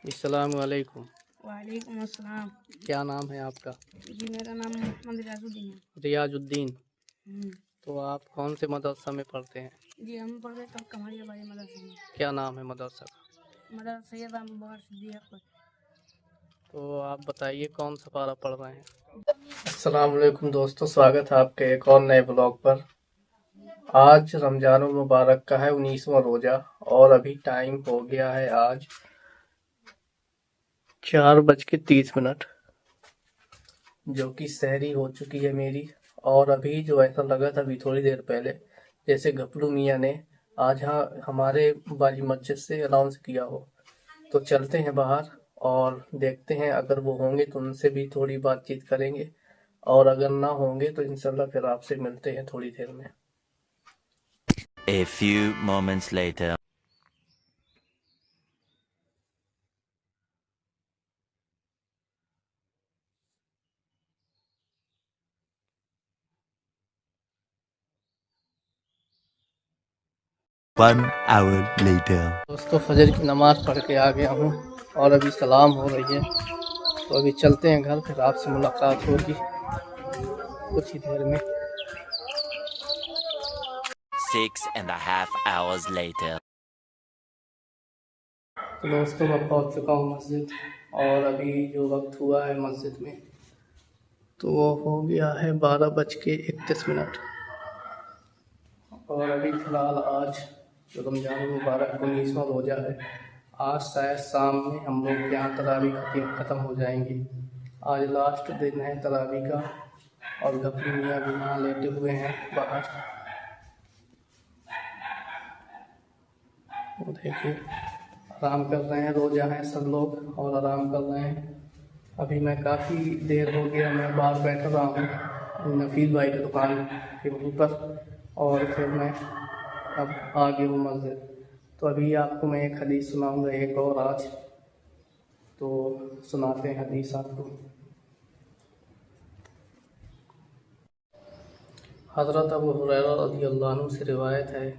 अस्सलाम वालेकुम। वालेकुम अस्सलाम। क्या नाम है आपका? जी मेरा नाम मोहम्मद रियाजुद्दीन है। रियाजुद्दीन। हम्म। तो आप कौन से मदरसा में पढ़ते हैं? जी हम पढ़ते तब कमरिया बाई मदरसे में। क्या नाम है मदरसा का? मदरसा सैयद अबू बकर सिद्दीक। तो आप बताइए कौन सा पारा पढ़ रहे हैं? अस्सलाम वालेकुम दोस्तों, स्वागत है आपके एक और नए ब्लॉग पर। आज रमजान मुबारक का है 19वां रोज़ा और अभी टाइम हो गया है आज 4:30, जो कि सहरी हो चुकी है मेरी। और अभी जो ऐसा लगा था अभी थोड़ी देर पहले जैसे घपलू मियाँ ने आज हमारे वाली मस्जिद से अनाउंस किया हो, तो चलते हैं बाहर और देखते हैं। अगर वो होंगे तो उनसे भी थोड़ी बातचीत करेंगे, और अगर ना होंगे तो इंशाल्लाह फिर आपसे मिलते हैं थोड़ी देर में। A few moments later. 1 hour later. दोस्तों, फजर की नमाज़ पढ़ के आ गया हूँ और अभी सलाम हो रही है, तो अभी चलते हैं घर, फिर आपसे मुलाकात होगी कुछ ही देर में। 6.5 hours later. तो दोस्तों, मैं पहुँच चुका हूँ मस्जिद, और अभी जो वक्त हुआ है मस्जिद में तो वो हो गया है 12:31। और अभी फ़िलहाल आज जो रमज़ान मुबारक 19वां रोज़ा है, आज शायद शाम में हम लोग के यहाँ तरावी ख़त्म हो जाएंगी। आज लास्ट दिन है तरावी का, और घपली मियाँ भी यहाँ लेटे हुए हैं बाहर। वो देखिए, आराम कर रहे हैं, रोज़ा है सब लोग और आराम कर रहे हैं। अभी मैं काफ़ी देर हो गया मैं बाहर बैठ रहा हूँ नफीस भाई की दुकान के वहीं पर, और फिर मैं अब आ गया हूँ मस्जिद। तो अभी आपको मैं एक हदीस सुनाऊंगा एक और आज, तो सुनाते हैं हदीस आपको। हज़रत अबू हुरैरा रज़ियल्लाहु अन्हु से रिवायत है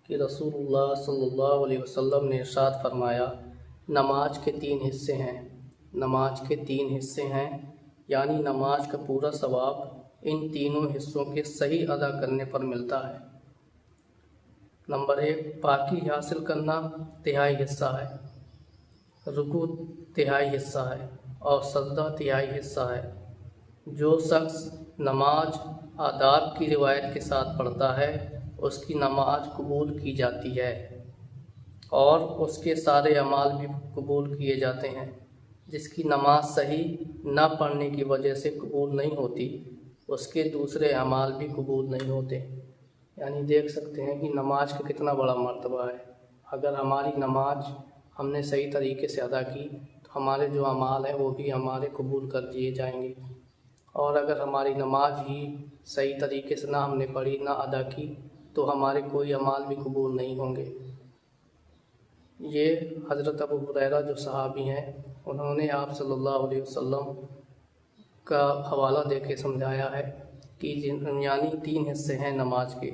कि रसूलुल्लाह सल्लल्लाहु अलैहि वसल्लम ने इरशाद फरमाया, नमाज के 3 हिस्से हैं। नमाज के 3 हिस्से हैं, यानी नमाज का पूरा सवाब इन तीनों हिस्सों के सही अदा करने पर मिलता है। नंबर 1, पाकी हासिल करना 1/3 हिस्सा है, रुकू 1/3 हिस्सा है, और सजदा 1/3 हिस्सा है। जो शख्स नमाज आदाब की रिवायत के साथ पढ़ता है उसकी नमाज कबूल की जाती है, और उसके सारे अमाल भी कबूल किए जाते हैं। जिसकी नमाज सही न पढ़ने की वजह से कबूल नहीं होती, उसके दूसरे अमाल भी कबूल नहीं होते। यानी देख सकते हैं कि नमाज का कितना बड़ा मर्तबा है। अगर हमारी नमाज हमने सही तरीके से अदा की तो हमारे जो अमाल हैं वो भी हमारे कबूल कर दिए जाएंगे, और अगर हमारी नमाज ही सही तरीके से ना हमने पढ़ी, ना अदा की, तो हमारे कोई अमाल भी कबूल नहीं होंगे। ये हज़रत अबू हुरैरा जो सहाबी हैं, उन्होंने आप सल्लल्लाहु अलैहि वसल्लम का हवाला देके समझाया है कि यानी 3 हिस्से हैं नमाज के।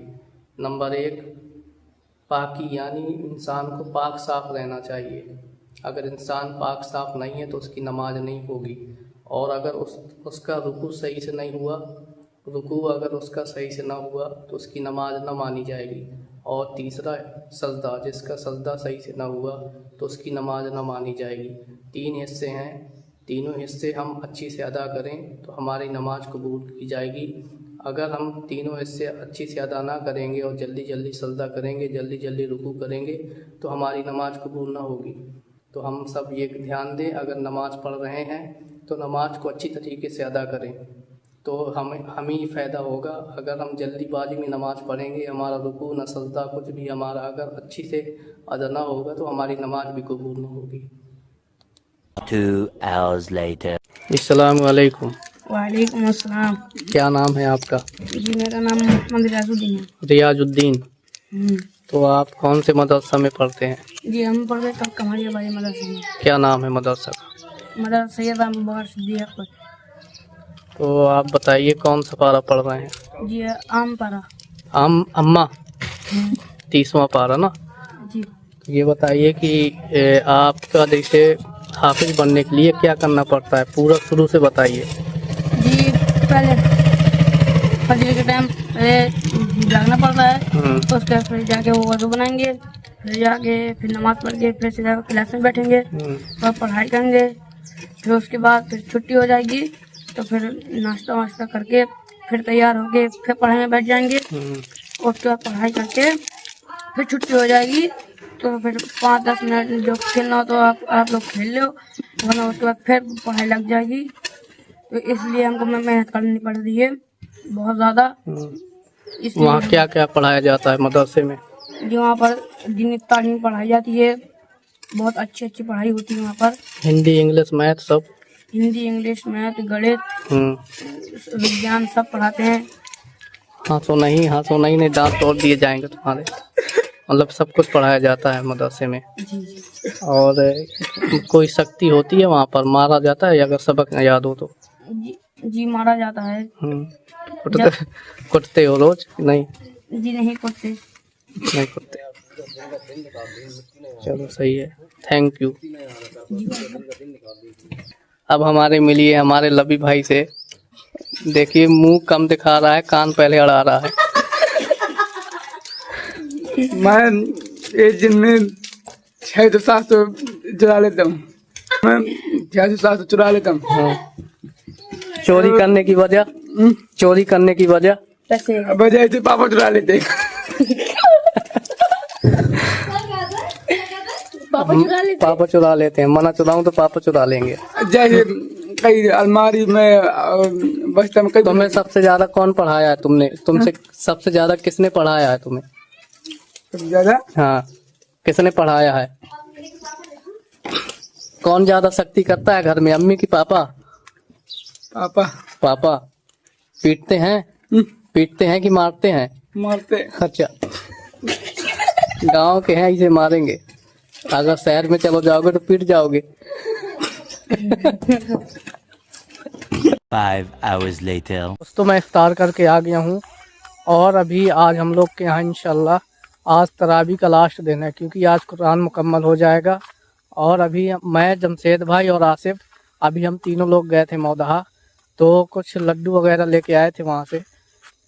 नंबर 1, पाकी, यानी इंसान को पाक साफ़ रहना चाहिए। अगर इंसान पाक साफ़ नहीं है तो उसकी नमाज नहीं होगी। और अगर उसका रुकू सही से नहीं हुआ, रुकू अगर उसका सही से ना हुआ तो उसकी नमाज ना मानी जाएगी। और तीसरा, सजदा, जिसका सजदा सही से ना हुआ तो उसकी नमाज ना मानी जाएगी। 3 हिस्से हैं, तीनों हिस्से हम अच्छी से अदा करें तो हमारी नमाज कबूल की जाएगी। अगर हम तीनों हिस्से अच्छी से अदा ना करेंगे और जल्दी जल्दी सजदा करेंगे, जल्दी जल्दी रुकू करेंगे, तो हमारी नमाज कबूल ना होगी। तो हम सब ये ध्यान दें, अगर नमाज पढ़ रहे हैं तो नमाज को अच्छी तरीके से अदा करें, तो हमें ही फ़ायदा होगा। अगर हम जल्दीबाजी में नमाज़ पढ़ेंगे, हमारा रुकू न सजदा कुछ भी हमारा अगर अच्छी से अदा ना होगा तो हमारी नमाज भी कबूल ना होगी। 2 hours later. अस्सलाम वालेकुम। वालेकुम अस्सलाम। क्या नाम है आपका? जी मेरा नाम मोहम्मद रियाजुद्दीन है। रियाजुद्दीन। हम्म। तो आप कौन से मदरसा में पढ़ते हैं? जी हम पढ़ते तब कमरिया बाई मदरसे में। क्या नाम है मदरसा का? मदरसा सैयद अबू बकर सिद्दीक। तो आप बताइए कौन सा पारा पढ़ रहे हैं? जी आम पारा। अम्मा 30वां पारा ना? जी। ये बताइए कि आपका जैसे हाफिज बनने के लिए क्या करना पड़ता है, पूरा शुरू से बताइए। जी पहले फजर के टाइम जागना पड़ता है, उसके बाद फिर जाके वो वज़ू बनाएंगे, फिर जाके फिर नमाज़ पढ़ के फिर सीधा क्लास में बैठेंगे और पढ़ाई करेंगे। फिर उसके बाद फिर छुट्टी हो जाएगी तो फिर नाश्ता वाश्ता करके फिर तैयार होके फिर पढ़ाई में बैठ जाएंगे। उसके बाद पढ़ाई करके फिर छुट्टी हो जाएगी तो फिर 5-10 मिनट जो खेलना हो तो आप लोग खेल लो, वरना उसके बाद फिर पढ़ाई लग जाएगी। तो इसलिए हमको मेहनत करनी पड़ रही है बहुत ज़्यादा। इसलिए वहाँ क्या क्या पढ़ाया जाता है मदरसे में? जो वहाँ पर दीनी तालीम पढ़ाई जाती है, बहुत अच्छी अच्छी पढ़ाई होती है वहाँ पर। हिंदी, इंग्लिश, मैथ सब? हिंदी, इंग्लिश, मैथ, गणित, विज्ञान सब पढ़ाते हैं। हाँ तो नहीं दांत तोड़ दिए जाएंगे तुम्हारे। मतलब सब कुछ पढ़ाया जाता है मदरसे में। जी जी और कोई शक्ति होती है वहाँ पर, मारा जाता है अगर सबक न याद हो तो? जी मारा जाता है। कुटते हो रोज? नहीं जी नहीं कुटते। नहीं कुटते। चलो सही है, थैंक यू। अब हमारे मिलिए हमारे लबी भाई से। देखिए मुंह कम दिखा रहा है, कान पहले अड़ा रहा है। मैं एक दिन में 600-700 चुरा लेता हूँ। मैं 600-700 चुरा लेता हूँ। हाँ। चोरी करने की वजह? चोरी करने की वजह? वजह से पापा चुरा लेते। पापा चुरा लेते हैं। मना चुराऊं तो पापा चुरा लेंगे। जैसे कई अलमारी में, बस्ता में। तुम्हें सबसे ज्यादा कौन पढ़ाया है? तुमसे सबसे ज्यादा किसने पढ़ाया है तुम्हें? सबसे ज्यादा? हाँ, किसने पढ़ाया है? कौन ज्यादा शक्ति करता है घर में, अम्मी की पापा? पापा। पापा पीटते हैं? पीटते हैं कि मारते हैं? मारते। अच्छा, गांव के हैं इसे मारेंगे, अगर शहर में चलो जाओगे तो पीट जाओगे। 5 hours later. दोस्तों मैं इफ्तार करके आ गया हूँ और अभी आज हम लोग के यहाँ इंशाल्लाह आज तरावी का लास्ट दिन है, क्योंकि आज कुरान मुकम्मल हो जाएगा। और अभी मैं, जमशेद भाई और आसिफ, अभी हम तीनों लोग गए थे मौदहा, तो कुछ लड्डू वगैरह लेके आए थे वहाँ से,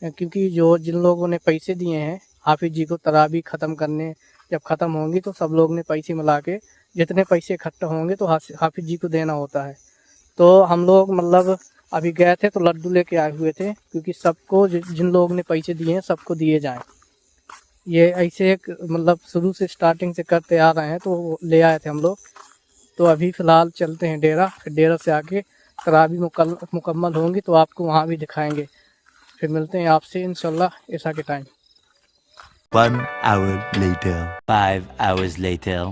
क्योंकि जिन लोगों ने पैसे दिए हैं हाफिज जी को तरावी ख़त्म करने, जब ख़त्म होंगी तो सब लोग ने पैसे मिला के जितने पैसे इकट्ठा होंगे तो हाफिज जी को देना होता है। तो हम लोग मतलब अभी गए थे तो लड्डू लेके आए हुए थे, क्योंकि सबको जिन लोगों ने पैसे दिए हैं सबको दिए जाएं। ये ऐसे एक मतलब शुरू से स्टार्टिंग से करते आ रहे हैं, तो ले आए थे हम लोग। तो अभी फ़िलहाल चलते हैं डेरा, फिर डेरा से आके तरावी मुकम्मल होंगी तो आपको वहाँ भी दिखाएंगे। फिर मिलते हैं आपसे इंशाल्लाह ऐसा के time. 1 hour later. 5 hours later.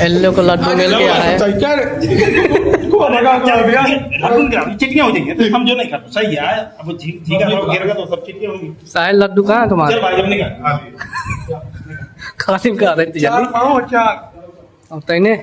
Yellow को लड्डू मिल गया है। चिटियां हो जाएंगी तो समझो नहीं कर सही है। अब झींगा गिरेगा तो सब चिटियां होंगी। साहिल लड्डू कहाँ है तुम्हारे? चल भाई अपने खासिम का रही थी जल्दी। अब तैने